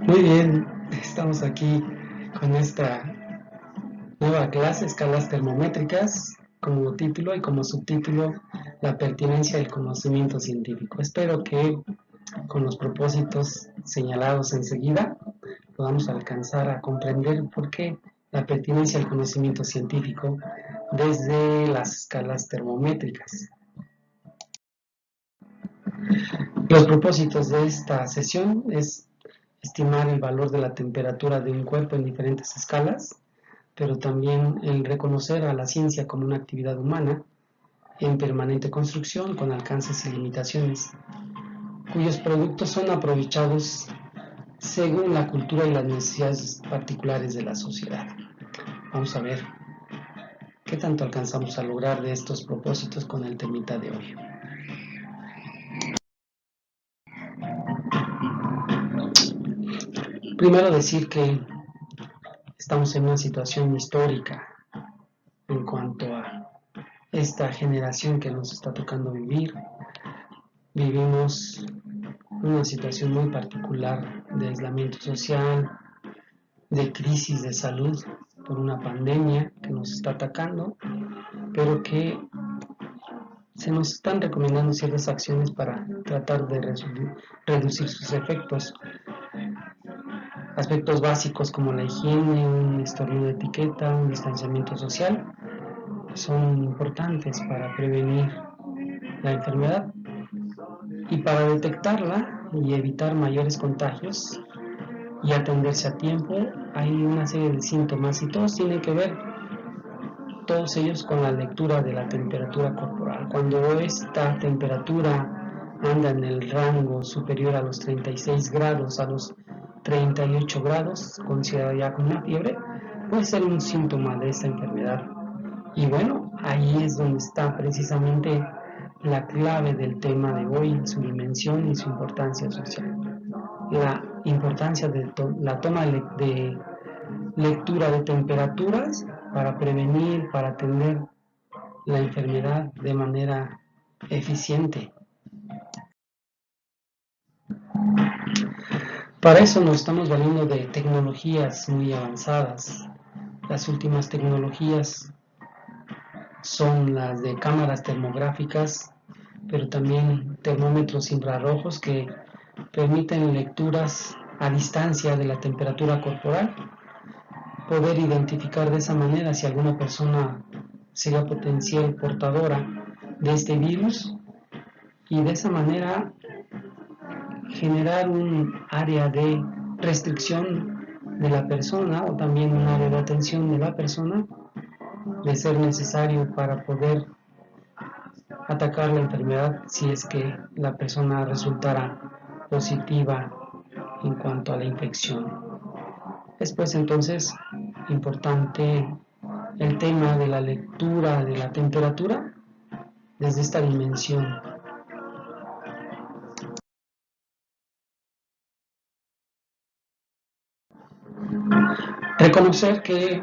Muy bien, estamos aquí con esta nueva clase, escalas termométricas, como título y como subtítulo, la pertinencia del conocimiento científico. Espero que con los propósitos señalados enseguida podamos alcanzar a comprender por qué la pertinencia del conocimiento científico desde las escalas termométricas. Los propósitos de esta sesión es estimar el valor de la temperatura de un cuerpo en diferentes escalas, pero también el reconocer a la ciencia como una actividad humana en permanente construcción con alcances y limitaciones, cuyos productos son aprovechados según la cultura y las necesidades particulares de la sociedad. Vamos a ver qué tanto alcanzamos a lograr de estos propósitos con el temita de hoy. Primero decir que estamos en una situación histórica en cuanto a esta generación que nos está tocando vivir. Vivimos una situación muy particular de aislamiento social, de crisis de salud por una pandemia que nos está atacando, pero que se nos están recomendando ciertas acciones para tratar de reducir sus efectos. Aspectos básicos como la higiene, un estornudo de etiqueta, un distanciamiento social, son importantes para prevenir la enfermedad y para detectarla y evitar mayores contagios y atenderse a tiempo. Hay una serie de síntomas y todos tienen que ver, todos ellos, con la lectura de la temperatura corporal. Cuando esta temperatura anda en el rango superior a los 36 grados, a los 38 grados, considerada ya como una fiebre, puede ser un síntoma de esta enfermedad. Y bueno, ahí es donde está precisamente la clave del tema de hoy, su dimensión y su importancia social. La importancia de la toma de lectura de temperaturas para prevenir, para atender la enfermedad de manera eficiente. Para eso nos estamos valiendo de tecnologías muy avanzadas. Las últimas tecnologías son las de cámaras termográficas, pero también termómetros infrarrojos que permiten lecturas a distancia de la temperatura corporal, poder identificar de esa manera si alguna persona sería potencial portadora de este virus y de esa manera generar un área de restricción de la persona o también un área de atención de la persona de ser necesario para poder atacar la enfermedad si es que la persona resultara positiva en cuanto a la infección. Es pues entonces importante el tema de la lectura de la temperatura desde esta dimensión. Reconocer que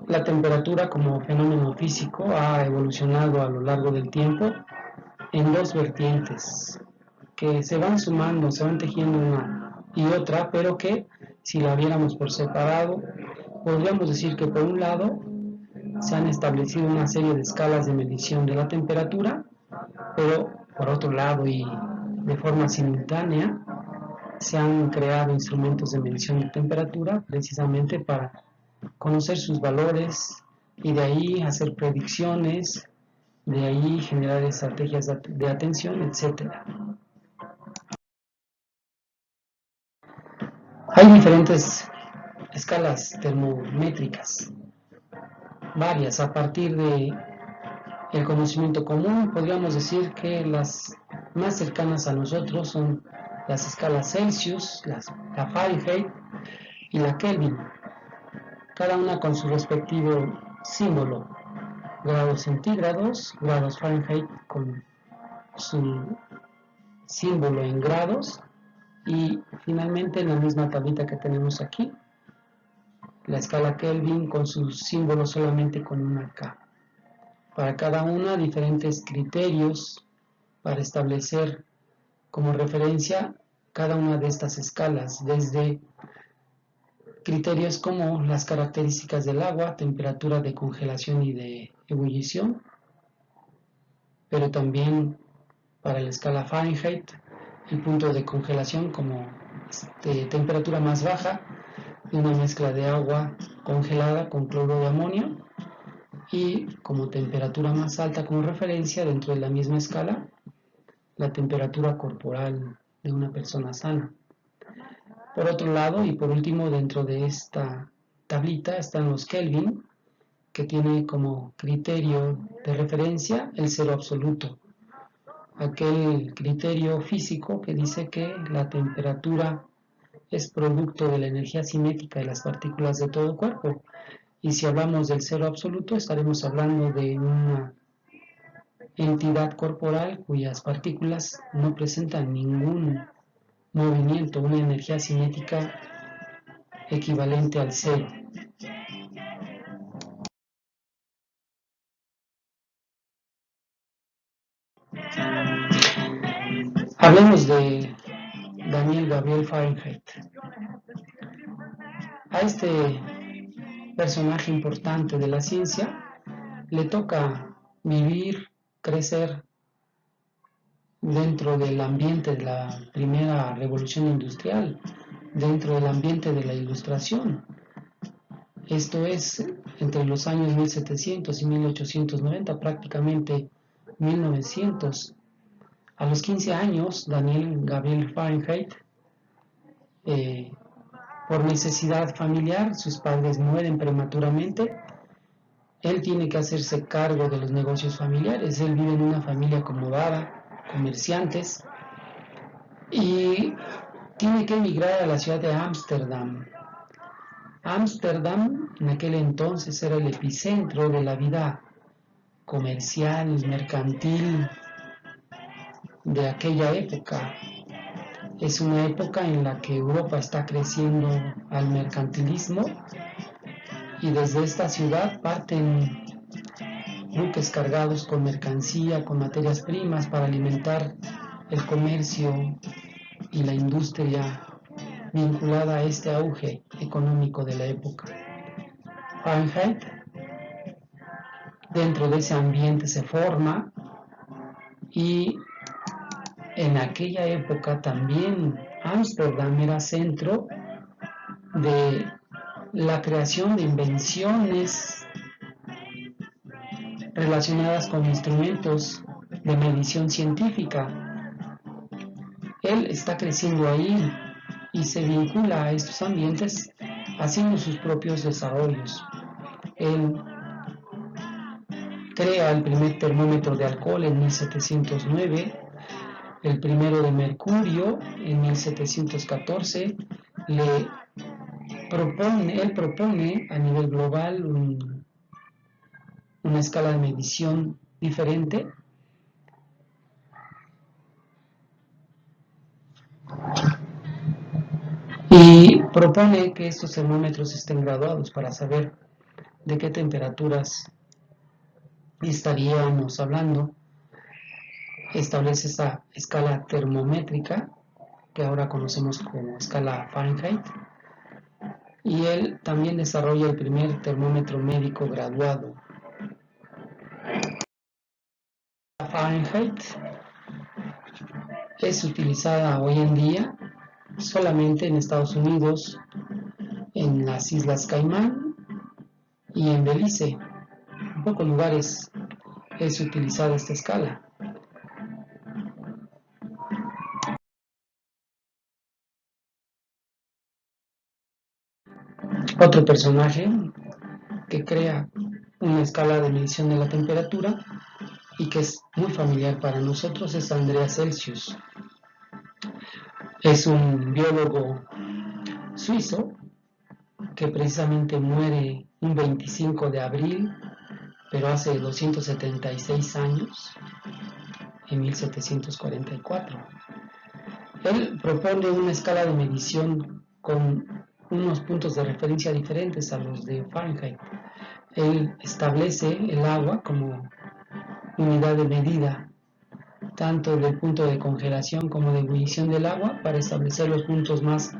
la temperatura como fenómeno físico ha evolucionado a lo largo del tiempo en dos vertientes que se van sumando, se van tejiendo una y otra, pero que si la viéramos por separado, podríamos decir que por un lado se han establecido una serie de escalas de medición de la temperatura, pero por otro lado y de forma simultánea se han creado instrumentos de medición de temperatura precisamente para conocer sus valores y de ahí hacer predicciones, de ahí generar estrategias de atención, etcétera. Hay diferentes escalas termométricas, varias. A partir de el conocimiento común, podríamos decir que las más cercanas a nosotros son las escalas Celsius, la Fahrenheit y la Kelvin, cada una con su respectivo símbolo: grados centígrados, grados Fahrenheit con su símbolo en grados, y finalmente en la misma tablita que tenemos aquí, la escala Kelvin con su símbolo solamente con una K. Para cada una diferentes criterios para establecer como referencia cada una de estas escalas, desde criterios como las características del agua, temperatura de congelación y de ebullición, pero también para la escala Fahrenheit, el punto de congelación como temperatura más baja de una mezcla de agua congelada con cloro de amonio, y como temperatura más alta como referencia dentro de la misma escala, la temperatura corporal de una persona sana. Por otro lado, y por último, dentro de esta tablita están los Kelvin, que tiene como criterio de referencia el cero absoluto, aquel criterio físico que dice que la temperatura es producto de la energía cinética de las partículas de todo cuerpo. Y si hablamos del cero absoluto, estaremos hablando de una entidad corporal cuyas partículas no presentan ningún movimiento, una energía cinética equivalente al cero. Hablemos de Daniel Gabriel Fahrenheit. A este personaje importante de la ciencia le toca vivir, crecer dentro del ambiente de la primera revolución industrial, dentro del ambiente de la ilustración. Esto es entre los años 1700 y 1890, prácticamente 1900. A los 15 años, Daniel Gabriel Fahrenheit, por necesidad familiar, sus padres mueren prematuramente. Él tiene que hacerse cargo de los negocios familiares. Él vive en una familia acomodada, comerciantes, y tiene que emigrar a la ciudad de Ámsterdam. Ámsterdam en aquel entonces era el epicentro de la vida comercial, mercantil de aquella época. Es una época en la que Europa está creciendo al mercantilismo, y desde esta ciudad parten buques cargados con mercancía, con materias primas para alimentar el comercio y la industria vinculada a este auge económico de la época. Fahrenheit, dentro de ese ambiente, se forma, y en aquella época también Ámsterdam era centro de la creación de invenciones relacionadas con instrumentos de medición científica. Él está creciendo ahí y se vincula a estos ambientes haciendo sus propios desarrollos. Él crea el primer termómetro de alcohol en 1709, el primero de mercurio en 1714. Él propone a nivel global una escala de medición diferente, y propone que estos termómetros estén graduados para saber de qué temperaturas estaríamos hablando. Establece esta escala termométrica que ahora conocemos como escala Fahrenheit, y él también desarrolla el primer termómetro médico graduado. La Fahrenheit es utilizada hoy en día solamente en Estados Unidos, en las Islas Caimán y en Belice. En pocos lugares es utilizada esta escala. Otro personaje que crea una escala de medición de la temperatura y que es muy familiar para nosotros es Andreas Celsius. Es un biólogo suizo que precisamente muere un 25 de abril, pero hace 276 años, en 1744. Él propone una escala de medición con unos puntos de referencia diferentes a los de Fahrenheit. Él establece el agua como unidad de medida tanto del punto de congelación como de ebullición del agua, para establecer los puntos más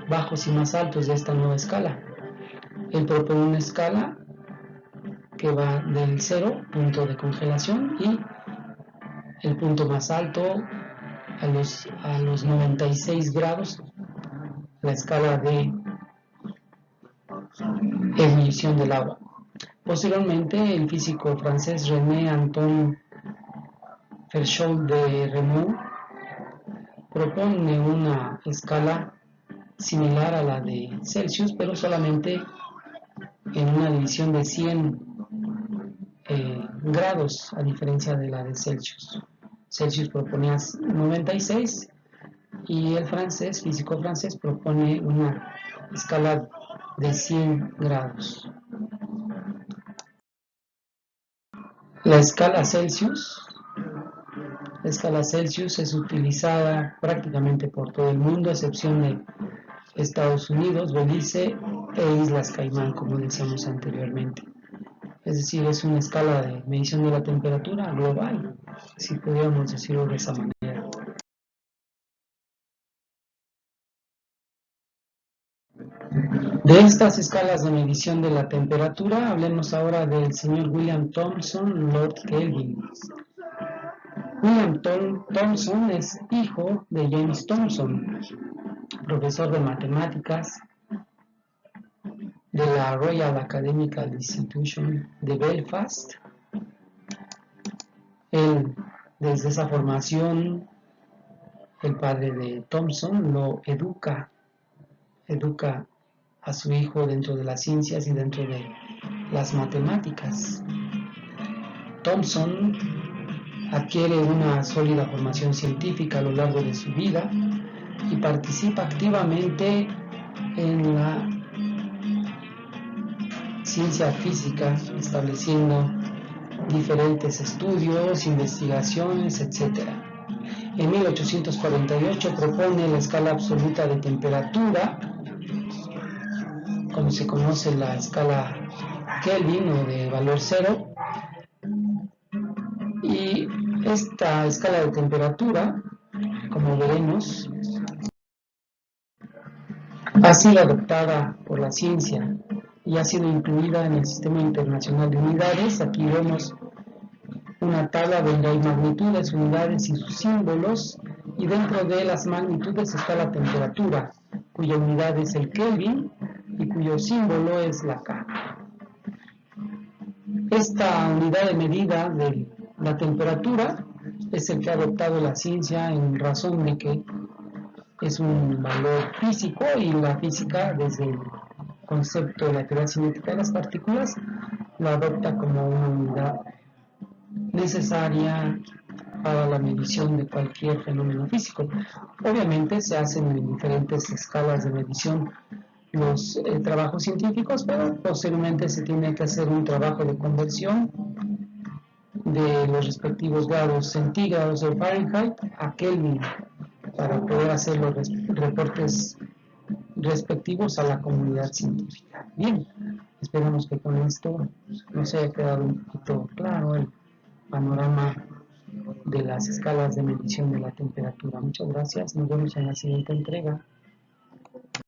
bajos y más altos de esta nueva escala. Él propone una escala que va del 0, punto de congelación, y el punto más alto a los 96 grados, la escala de ebullición del agua. Posteriormente, el físico francés René Antoine Verschool de Renault propone una escala similar a la de Celsius, pero solamente en una división de 100 grados, a diferencia de la de Celsius. Celsius proponía 96 y el físico francés, propone una escala de 100 grados. La escala Celsius es utilizada prácticamente por todo el mundo, a excepción de Estados Unidos, Belice e Islas Caimán, como decíamos anteriormente. Es decir, es una escala de medición de la temperatura global, si pudiéramos decirlo de esa manera. De estas escalas de medición de la temperatura, hablemos ahora del señor William Thomson, Lord Kelvin. William Thomson es hijo de James Thomson, profesor de matemáticas de la Royal Academical Institution de Belfast. Él, desde esa formación, el padre de Thomson lo educa a su hijo dentro de las ciencias y dentro de las matemáticas. Thomson adquiere una sólida formación científica a lo largo de su vida y participa activamente en la ciencia física, estableciendo diferentes estudios, investigaciones, etc. En 1848 propone la escala absoluta de temperatura, como se conoce la escala Kelvin o de valor 0, y esta escala de temperatura, como veremos, ha sido adoptada por la ciencia y ha sido incluida en el Sistema Internacional de Unidades. Aquí vemos una tabla donde hay magnitudes, unidades y sus símbolos, y dentro de las magnitudes está la temperatura, cuya unidad es el Kelvin y cuyo símbolo es la K. Esta unidad de medida de la temperatura es el que ha adoptado la ciencia en razón de que es un valor físico, y la física, desde el concepto de la teoría cinética de las partículas, lo adopta como una unidad necesaria para la medición de cualquier fenómeno físico. Obviamente se hacen en diferentes escalas de medición los trabajos científicos, pero posteriormente se tiene que hacer un trabajo de conversión de los respectivos grados centígrados de Fahrenheit a Kelvin para poder hacer los reportes respectivos a la comunidad científica. Bien, esperamos que con esto nos haya quedado un poquito claro el panorama de las escalas de medición de la temperatura. Muchas gracias, nos vemos en la siguiente entrega.